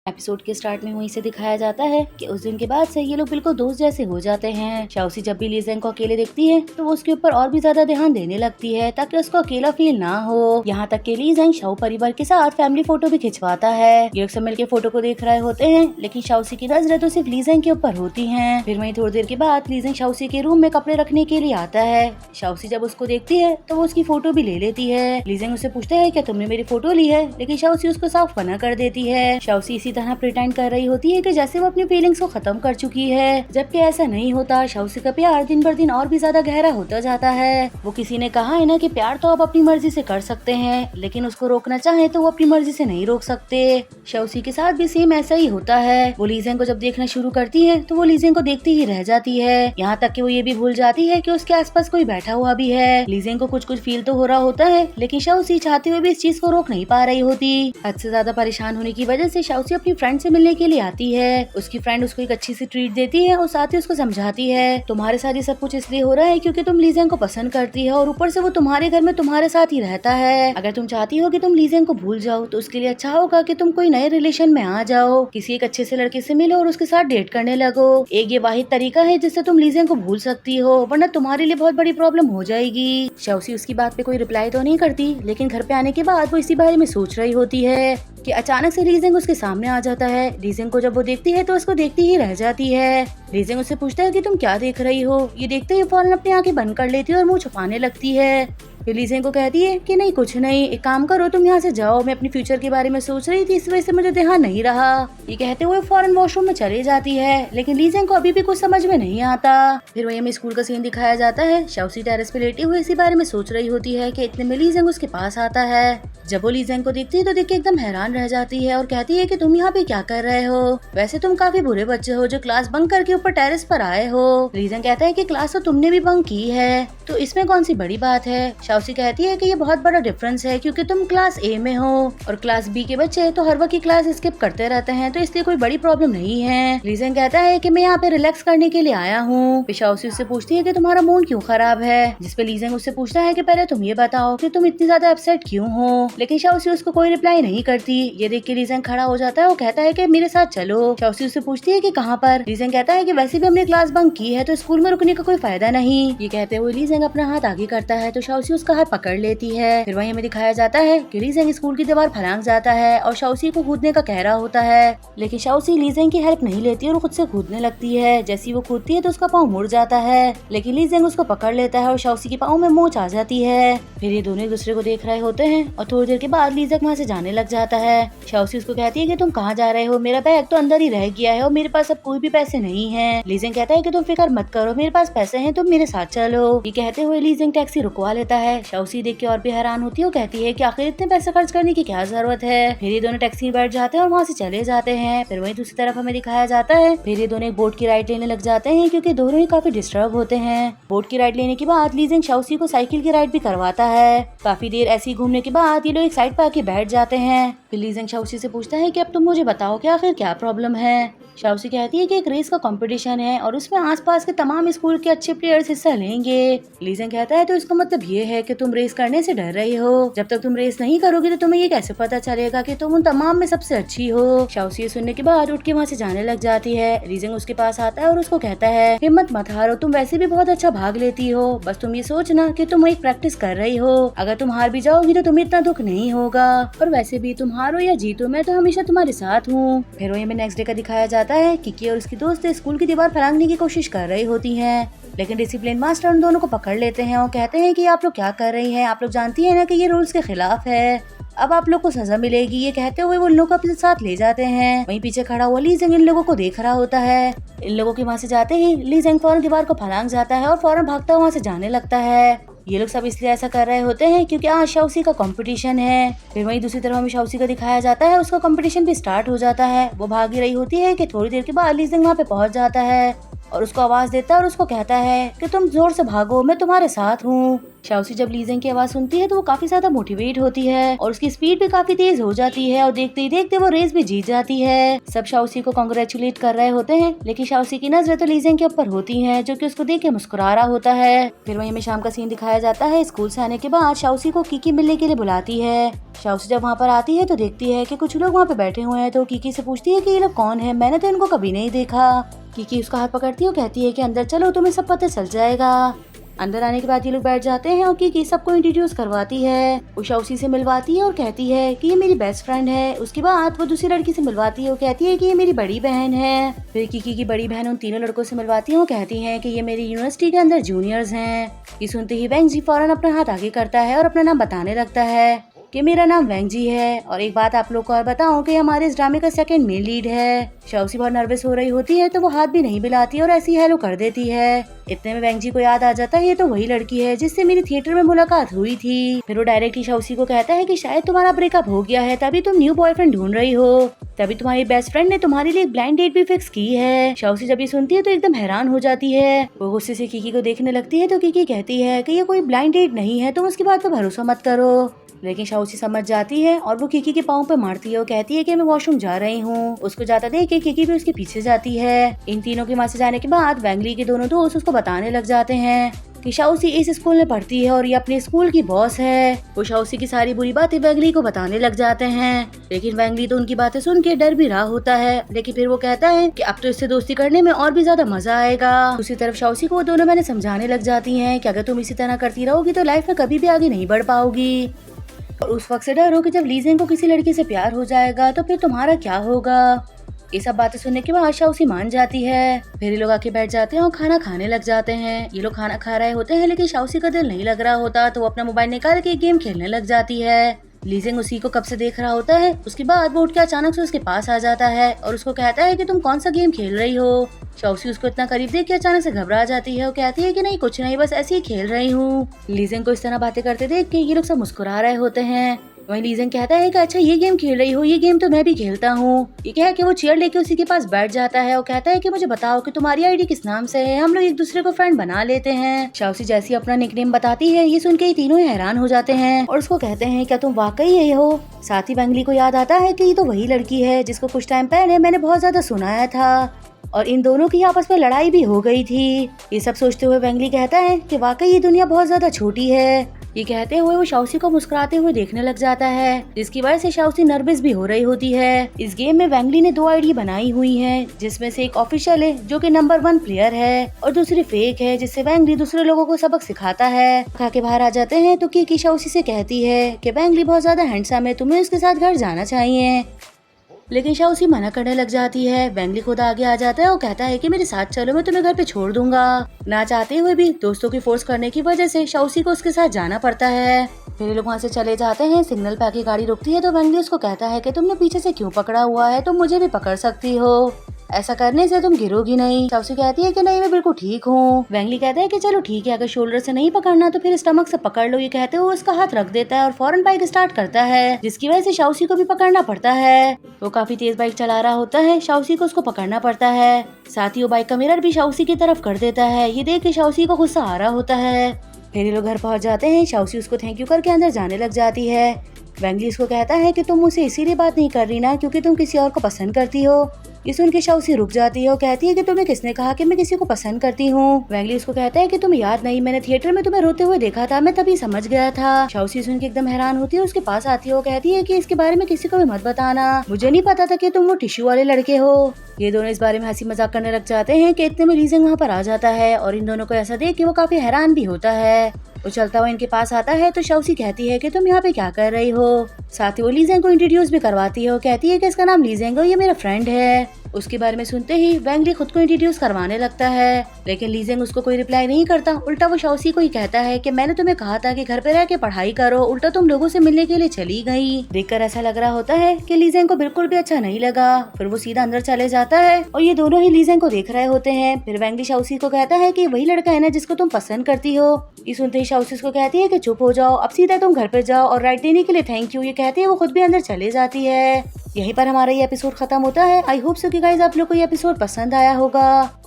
Episode के start में वहीं से दिखाया जाता है कि उस दिन के बाद से ये लोग बिल्कुल दोस्त जैसे हो जाते हैं। शाओसी जब भी ली ज़ेंग को अकेले देखती है तो वो उसके ऊपर और भी ज्यादा ध्यान देने लगती है ताकि उसको अकेला फील ना हो। यहाँ तक कि ली ज़ेंग शाओ परिवार के साथ फैमिली फोटो भी खिंचवाता है। ये लोग सब मिलकर फोटो को देख रहे होते हैं लेकिन शाओसी की नजरें तो सिर्फ ली ज़ेंग के ऊपर होती है। फिर वहीं थोड़ी देर के बाद ली ज़ेंग शाओसी के रूम में कपड़े रखने के लिए आता है। शाओसी जब उसको देखती है तो वो उसकी फोटो भी ले लेती है। ली ज़ेंग उससे पूछता है क्या तुमने मेरी फोटो ली है, लेकिन शाओसी उसको साफ मना कर देती है। शाओसी इसी तरह प्रिटेंड कर रही होती है कि जैसे वो अपनी फीलिंग्स को खत्म कर चुकी है, जबकि ऐसा नहीं होता। शाओसी का प्यार दिन बर दिन और भी ज्यादा गहरा होता जाता है। वो किसी ने कहा है ना कि प्यार तो आप अपनी मर्जी से कर सकते हैं, लेकिन उसको रोकना चाहे तो वो अपनी मर्जी से नहीं रोक सकते। शाओसी के साथ भी सेम ऐसा ही होता है। वो ली ज़ेंग को जब देखना शुरू करती है तो वो ली ज़ेंग को देखती ही रह जाती है, यहाँ तक कि वो ये भी भूल जाती है कि उसके आसपास कोई बैठा हुआ भी है। ली ज़ेंग को कुछ कुछ फील तो हो रहा होता है, लेकिन शाओसी चाहते हुए भी इस चीज को रोक नहीं पा रही होती। हद से ज्यादा परेशान होने की वजह से शाओसी अपनी फ्रेंड से मिलने के लिए आती है। उसकी फ्रेंड उसको एक अच्छी सी ट्रीट देती है और साथ ही उसको समझाती है तुम्हारे साथ ये सब कुछ इसलिए हो रहा है क्योंकि तुम ली ज़ेंग को पसंद करती है और ऊपर से वो तुम्हारे घर में तुम्हारे साथ ही रहता है। अगर तुम चाहती हो कि तुम ली ज़ेंग को भूल जाओ तो उसके लिए अच्छा होगा कि तुम कोई नए रिलेशन में आ जाओ, किसी एक अच्छे से लड़के से मिलो और उसके साथ डेट करने लगो। एक ये वाहिद तरीका है जिससे तुम ली ज़ेंग को भूल सकती हो, वरना तुम्हारे लिए बहुत बड़ी प्रॉब्लम हो जाएगी। शाओसी उसकी बात पे कोई रिप्लाई तो नहीं करती, लेकिन घर पे आने के बाद वो इसी बारे में सोच रही होती है कि अचानक से ली ज़ेंग उसके सामने आ जाता है। ली ज़ेंग को जब वो देखती है तो उसको देखती ही रह जाती है। ली ज़ेंग उससे पूछता है कि तुम क्या देख रही हो। ये देखते ही फौरन अपनी आंखें बंद कर लेती है और मुंह छुपाने लगती है। फिर ली ज़ेंग को कहती है कि नहीं कुछ नहीं, एक काम करो तुम यहाँ से जाओ, मैं अपनी फ्यूचर के बारे में सोच रही थी, इस वजह से मुझे ध्यान नहीं रहा। ये कहते हुए फौरन वॉशरूम में चली जाती है, लेकिन ली ज़ेंग को अभी भी कुछ समझ में नहीं आता। फिर वहीं हमें स्कूल का सीन दिखाया जाता है। शाओसी टेरेस पे लेटी हुई इसी बारे में सोच रही होती है कि इतने में ली ज़ेंग उसके पास आता है। जब वो ली ज़ेंग को देखती है तो देख के एकदम हैरान रह जाती है और कहती है कि तुम यहाँ पे क्या कर रहे हो। वैसे तुम काफी बुरे बच्चे हो जो क्लास बंक करके ऊपर टेरेस पर आए हो। ली ज़ेंग कहता है कि क्लास तो तुमने भी बंक की है, तो इसमें कौन सी बड़ी बात है। शाओसी कहती है कि ये बहुत बड़ा डिफरेंस है क्योंकि तुम क्लास ए में हो और क्लास बी के बच्चे तो हर वक्त की क्लास स्किप करते रहते हैं, तो इसलिए कोई बड़ी प्रॉब्लम नहीं है। ली ज़ेंग कहता है कि मैं यहाँ पे रिलैक्स करने के लिए आया हूँ। शाओसी उससे पूछती है कि तुम्हारा मूड क्यों खराब है, जिसपे ली ज़ेंग उससे पूछता है कि पहले तुम ये बताओ कि तुम इतनी ज्यादा अपसेट क्यों हो, लेकिन शाओसी उसको कोई रिप्लाई नहीं करती। ये देख के ली ज़ेंग खड़ा हो जाता है। वो कहता है कि मेरे साथ चलो। शाओसी उससे पूछती है कि कहाँ पर। ली ज़ेंग कहता है कि वैसे भी हमने क्लास बंक की है तो स्कूल में रुकने का कोई फायदा नहीं। ये कहते हुए ली ज़ेंग अपना हाथ आगे करता है तो शाओसी उसका हाथ पकड़ लेती है। फिर वहीं हमें दिखाया जाता है कि ली ज़ेंग स्कूल की दीवार फलांग जाता है और शाओसी को कूदने का कह रहा होता है, लेकिन शाओसी ली ज़ेंग की हेल्प नहीं लेती और खुद से कूदने लगती है। जैसी वो कूदती है तो उसका पाँव मुड़ जाता है, लेकिन ली ज़ेंग उसको पकड़ लेता है और शाओसी के पाँव में मोच आ जाती है। फिर ये दोनों एक दूसरे को देख रहे होते हैं और थोड़ी देर के बाद ली ज़ेंग वहाँ से जाने लग जाता है। शाओसी उसको कहती है कि तुम कहाँ जा रहे हो, मेरा बैग तो अंदर ही रह गया है और मेरे पास अब कोई भी पैसे नहीं है। ली ज़ेंग कहता है कि तुम फिक्र मत करो, मेरे पास पैसे हैं, तुम मेरे साथ चलो। ये कहते हुए ली ज़ेंग टैक्सी रुकवा लेता है। शाओसी देख के और भी हैरान होती है। वो कहती है कि आखिर इतने पैसे खर्च करने की क्या जरूरत है। फिर ये दोनों टैक्सी में बैठ जाते हैं और वहाँ से चले जाते हैं। फिर वहीं दूसरी तरफ हमें दिखाया जाता है फिर ये दोनों एक बोट की राइड लेने लग जाते हैं क्योंकि दोनों ही काफी डिस्टर्ब होते हैं। बोट की राइड लेने के बाद ली ज़ेंग शाओसी को साइकिल की राइड भी करवाता है। काफी देर ऐसे ही घूमने के बाद ये लोग एक साइड पर आके बैठ जाते हैं। फिर ली ज़ेंग शाओसी से पूछता है कि अब तुम मुझे बताओ कि आखिर क्या प्रॉब्लम है। शाओसी कहती है कि एक रेस का कंपटीशन है और उसमें आसपास के तमाम स्कूल के अच्छे प्लेयर्स हिस्सा लेंगे। ली ज़ेंग कहता है तो इसका मतलब ये है कि तुम रेस करने से डर रही हो। जब तक तुम रेस नहीं करोगी तो तुम्हें ये कैसे पता चलेगा कि तुम उन तमाम में सबसे अच्छी हो। शाओसी ये सुनने के बाद उठ के वहाँ से जाने लग जाती है। ली ज़ेंग उसके पास आता है और उसको कहता है हिम्मत मत हारो, तुम वैसे भी बहुत अच्छा भाग लेती हो, बस तुम ये सोचना कि तुम एक प्रैक्टिस कर रही हो। अगर तुम हार भी जाओगी तो तुम्हें इतना दुख नहीं होगा, और वैसे भी तुम हारो या जीतो मैं तो हमेशा तुम्हारे साथ हूँ। फिर वही हमें नेक्स्ट डे का दिखाया जाता है। किकी और उसकी दोस्त स्कूल की दीवार फलांगने की कोशिश कर रही होती हैं, लेकिन डिसिप्लिन मास्टर उन दोनों को पकड़ लेते हैं और कहते हैं कि आप लोग क्या कर रही हैं, आप लोग जानती हैं ना कि ये रूल्स के खिलाफ है, अब आप लोग को सजा मिलेगी। ये कहते हुए वो इन लोगों को अपने साथ ले जाते हैं। वहीं पीछे खड़ा हुआ ली ज़ेंग इन लोगों को देख रहा होता है। इन लोगों के वहाँ से जाते ही ली ज़ेंग फौरन दीवार को फलांग जाता है और फौरन भागता हुआ वहाँ से जाने लगता है। ये लोग सब इसलिए ऐसा कर रहे होते हैं क्योंकि आज शाओसी का कंपटीशन है। फिर वहीं दूसरी तरफ हमें शाओसी का दिखाया जाता है। उसका कंपटीशन भी स्टार्ट हो जाता है। वो भागी रही होती है कि थोड़ी देर के बाद ली ज़ेंग वहाँ पे पहुँच जाता है और उसको आवाज देता है और उसको कहता है कि तुम जोर से भागो, मैं तुम्हारे साथ हूँ। शाओसी जब ली जेंग की आवाज सुनती है तो वो काफी ज्यादा मोटिवेट होती है और उसकी स्पीड भी काफी तेज हो जाती है और देखते ही देखते वो रेस भी जीत जाती है। सब शाओसी को कांग्रेचुलेट कर रहे होते हैं, लेकिन शाओसी की नजर तो ली जेंग के ऊपर होती है, जो कि उसको देख के मुस्कुरा रहा होता है। फिर वहीं में शाम का सीन दिखाया जाता है। स्कूल से आने के बाद शाओसी को कीकी मिलने के लिए बुलाती है। शाओसी जब वहाँ पर आती है तो देखती है कि कुछ लोग वहाँ पे बैठे हुए हैं, तो कीकी से पूछती है कि ये लोग कौन है, मैंने तो इनको कभी नहीं देखा। कीकी उसका हाथ पकड़ती है और कहती है कि अंदर चलो, तुम्हें सब पता चल जाएगा। अंदर आने के बाद ये लोग बैठ जाते हैं और कीकी सबको इंट्रोड्यूस करवाती है। वो शाओसी से मिलवाती है और कहती है कि ये मेरी बेस्ट फ्रेंड है। उसके बाद वो दूसरी लड़की से मिलवाती है और कहती है कि ये मेरी बड़ी बहन है। फिर कीकी की बड़ी बहन उन तीनों लड़कों से मिलवाती है और कहती है कि ये मेरी यूनिवर्सिटी के अंदर जूनियर्स हैं। ये सुनते ही वेंग जी फौरन अपना हाथ आगे करता है और अपना नाम बताने लगता है कि मेरा नाम वेंग जी है। और एक बात आप लोग को और बताऊं कि हमारे इस ड्रामे का सेकंड मेन लीड है। शाओसी बहुत नर्वस हो रही होती है तो वो हाथ भी नहीं मिलाती और ऐसी हेलो कर देती है। इतने में वेंग जी को याद आ जाता है ये तो वही लड़की है जिससे मेरी थिएटर में मुलाकात हुई थी। फिर वो डायरेक्ट ही शाओसी को कहता है कि शायद तुम्हारा ब्रेकअप हो गया है, तभी तुम न्यू बॉयफ्रेंड ढूंढ रही हो, तभी तुम्हारी बेस्ट फ्रेंड ने तुम्हारे लिए एक ब्लाइंड डेट भी फिक्स की है। शाओसी जब ये सुनती है तो एकदम हैरान हो जाती है। वो गुस्से से कीकी को देखने लगती है तो कीकी कहती है कि ये कोई ब्लाइंड डेट नहीं है, तुम उसकी बात पर भरोसा मत करो। लेकिन शाओसी समझ जाती है और वो कीकी के पाँव पे मारती है और कहती है कि मैं वॉशरूम जा रही हूँ। उसको जाता देख के कीकी भी उसके पीछे जाती है। इन तीनों के वहाँ से जाने के बाद वेंगली के दोनों दोस्त उसको बताने लग जाते हैं कि शाओसी इस स्कूल में पढ़ती है और ये अपने स्कूल की बॉस है। वो शाओसी की सारी बुरी बातें वेंगली को बताने लग जाते हैं, लेकिन वेंगली तो उनकी बातें सुन के डर भी रहा होता है। लेकिन फिर वो कहता है कि अब तो इससे दोस्ती करने में और भी ज्यादा मजा आएगा। दूसरी तरफ शाओसी को वो दोनों मैंने समझाने लग जाती है कि अगर तुम इसी तरह करती रहोगी तो लाइफ में कभी भी आगे नहीं बढ़ पाओगी। और उस वक्त से डरो कि जब ली जेंग को किसी लड़की से प्यार हो जाएगा तो फिर तुम्हारा क्या होगा। ये सब बातें सुनने के बाद शाओसी मान जाती है। फिर ये लोग आके बैठ जाते हैं और खाना खाने लग जाते हैं। ये लोग खाना खा रहे होते हैं, लेकिन शाओसी का दिल नहीं लग रहा होता तो वो अपना मोबाइल निकाल के गेम खेलने लग जाती है। ली जेंग उसी को कब से देख रहा होता है। उसके बाद वो उठ के अचानक से उसके पास आ जाता है और उसको कहता है कि तुम कौन सा गेम खेल रही हो। शाओसी उसको इतना करीब देख के अचानक से घबरा जाती है और कहती है कि नहीं कुछ नहीं, बस ऐसे ही खेल रही हूँ। ली जेंग को इस तरह बातें करते देख के ये लोग सब मुस्कुरा रहे होते हैं। वहीं ली जेंग कहता है कि अच्छा ये गेम खेल रही हो, ये गेम तो मैं भी खेलता हूँ। ये कह के वो चेयर लेके उसी के पास बैठ जाता है और कहता है कि मुझे बताओ कि तुम्हारी आईडी किस नाम से है, हम लोग एक दूसरे को फ्रेंड बना लेते हैं। शाओसी जैसी अपना निकनेम बताती है, ये सुन के ये तीनों हैरान हो जाते हैं और उसको कहते हैं क्या तुम वाकई ये हो। साथ ही वेंगली को याद आता है कि ये तो वही लड़की है जिसको कुछ टाइम पहले मैंने बहुत ज्यादा सुनाया था और इन दोनों की आपस में लड़ाई भी हो गई थी। ये सब सोचते हुए वेंगली कहता है कि वाकई ये दुनिया बहुत ज्यादा छोटी है। ये कहते हुए वो शाओसी को मुस्कुराते हुए देखने लग जाता है, जिसकी वजह से शाओसी नर्वस भी हो रही होती है। इस गेम में वेंगली ने 2 आईडी बनाई हुई हैं, जिसमें से एक ऑफिशियल है जो कि नंबर 1 प्लेयर है और दूसरी फेक है जिससे वेंगली दूसरे लोगों को सबक सिखाता है। खा के बाहर आ जाते हैं तो कीकी शाओसी से कहती है कि वेंगली बहुत ज्यादा हैंडसम है, तुम्हें उसके साथ घर जाना चाहिए। लेकिन शाओसी मना करने लग जाती है। वेंगली खुद आगे आ जाता है और कहता है कि मेरे साथ चलो, मैं तुम्हें घर पे छोड़ दूंगा। ना चाहते हुए भी दोस्तों की फोर्स करने की वजह से शाओसी को उसके साथ जाना पड़ता है। फिर ये लोग वहाँ से चले जाते हैं। सिग्नल पे आके गाड़ी रुकती है तो वेंगली उसको कहता है कि तुमने पीछे से क्यों पकड़ा हुआ है, तुम मुझे भी पकड़ सकती हो, ऐसा करने से तुम गिरोगी नहीं। शाओसी कहती है कि नहीं मैं बिल्कुल ठीक हूँ। वेंगली कहता है कि चलो ठीक है, अगर शोल्डर से नहीं पकड़ना तो फिर स्टमक से पकड़ लो। ये कहते हुए उसका हाथ रख देता है और फौरन बाइक स्टार्ट करता है, जिसकी वजह से शाओसी को भी पकड़ना पड़ता है। वो काफी तेज बाइक चला रहा होता है, शाओसी को उसको पकड़ना पड़ता है। साथ ही वो बाइक का मिरर भी शाओसी की तरफ कर देता है। ये देख के शाओसी को गुस्सा आ रहा होता है। फिर ये लोग घर पहुँच जाते हैं। शाओसी उसको थैंक यू करके अंदर जाने लग जाती है। वेंगली उसको कहता है कि तुम मुझसे इसीलिए बात नहीं कर रही ना क्योंकि तुम किसी और को पसंद करती हो। ये सुन के शाओसी रुक जाती है और कहती है कि तुम्हें किसने कहा कि मैं किसी को पसंद करती हूँ। वेंगली उसको कहता है कि तुम्हें याद नहीं, मैंने थिएटर में तुम्हें रोते हुए देखा था, मैं तभी समझ गया था। शाओसी सुन के एकदम हैरान होती है, उसके पास आती है और कहती है कि इसके बारे में किसी को भी मत बताना, मुझे नहीं पता था कि तुम वो टिश्यू वाले लड़के हो। ये दोनों इस बारे में हंसी मजाक करने लग जाते हैं कि इतने में ली जेंग वहाँ पर आ जाता है और इन दोनों को ऐसा देख के वो काफी हैरान भी होता है। वो चलता हुआ इनके पास आता है तो शाओसी कहती है कि तुम यहाँ पे क्या कर रही हो। साथ ही वो ली जेंग को इंट्रोड्यूस भी करवाती है और कहती है कि इसका नाम ली जेंग है, ये मेरा फ्रेंड है। उसके बारे में सुनते ही वेंगली खुद को इंट्रोड्यूस करवाने लगता है, लेकिन ली जेंग उसको कोई रिप्लाई नहीं करता। उल्टा वो शाओसी को ही कहता है कि मैंने तुम्हें कहा था कि घर पे रह के पढ़ाई करो, उल्टा तुम लोगों से मिलने के लिए चली गई। देखकर ऐसा लग रहा होता है कि ली जेंग को बिल्कुल भी अच्छा नहीं लगा। फिर वो सीधा अंदर चले जाता है और ये दोनों ही ली जेंग को देख रहे होते हैं। फिर वेंगली शाओसी को कहता है कि वही लड़का है ना जिसको तुम पसंद करती हो। ये सुनते ही शाओसी उसको कहती है कि चुप हो जाओ, अब सीधा तुम घर पे जाओ और राइट देने के लिए थैंक यू। ये कहती है वो खुद भी अंदर चले जाती है। यहीं पर हमारा ये एपिसोड खत्म होता है। आई होप सो कि गाइस आप लोग को ये एपिसोड पसंद आया होगा।